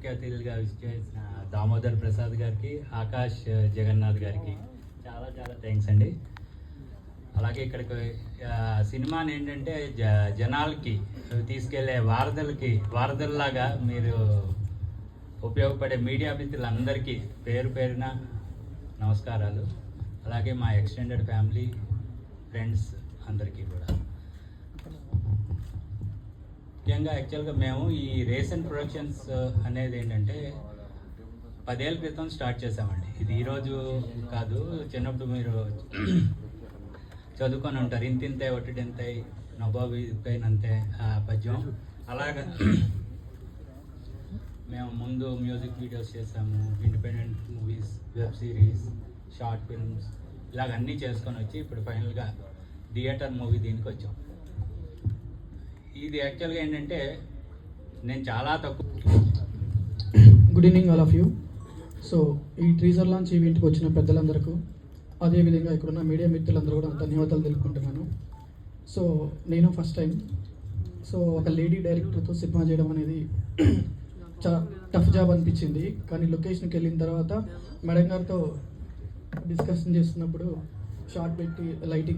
ముఖ్య అతిథులుగా విచ్చేసిన దామోదర్ ప్రసాద్ గారికి, ఆకాష్ జగన్నాథ్ గారికి చాలా చాలా థ్యాంక్స్ అండి. అలాగే ఇక్కడికి సినిమాని ఏంటంటే జనాలకి తీసుకెళ్లే వారధుల్లాగా మీరు ఉపయోగపడే మీడియా మిత్రులందరికీ పేరు పేరున నమస్కారాలు. అలాగే మా ఎక్స్టెండెడ్ ఫ్యామిలీ ఫ్రెండ్స్ అందరికీ కూడా. ముఖ్యంగా యాక్చువల్గా మేము ఈ రేసన్ ప్రొడక్షన్స్ అనేది ఏంటంటే 10 ఏళ్ళ క్రితం స్టార్ట్ చేసామండి. ఇది ఈరోజు కాదు, చిన్నప్పుడు మీరు చదువుకొని ఉంటారు, ఇంతింతే ఒట్టింతే నబాబీ పైనంతే పద్యం. అలాగా మేము ముందు మ్యూజిక్ వీడియోస్ చేసాము, independent movies, web series, short films, ఇలాగ అన్నీ చేసుకొని వచ్చి ఇప్పుడు ఫైనల్గా థియేటర్ మూవీ దీనికి వచ్చాం. ఇది యాక్చువల్గా ఏంటంటే నేను చాలా తక్కువ. Good evening all of you. So ఈ ట్రీజర్ లాంచ్ ఈవెంట్కి వచ్చిన పెద్దలందరికీ, అదేవిధంగా ఇక్కడున్న మీడియా మిత్రులందరూ కూడా ధన్యవాదాలు తెలుపుకుంటున్నాను. సో నేను ఫస్ట్ టైం ఒక లేడీ డైరెక్టర్తో సినిమా చేయడం అనేది చాలా టఫ్ జాబ్ అనిపించింది. కానీ లొకేషన్కి వెళ్ళిన తర్వాత మేడం గారితో డిస్కషన్ చేస్తున్నప్పుడు షార్ట్ పెట్టి లైటింగ్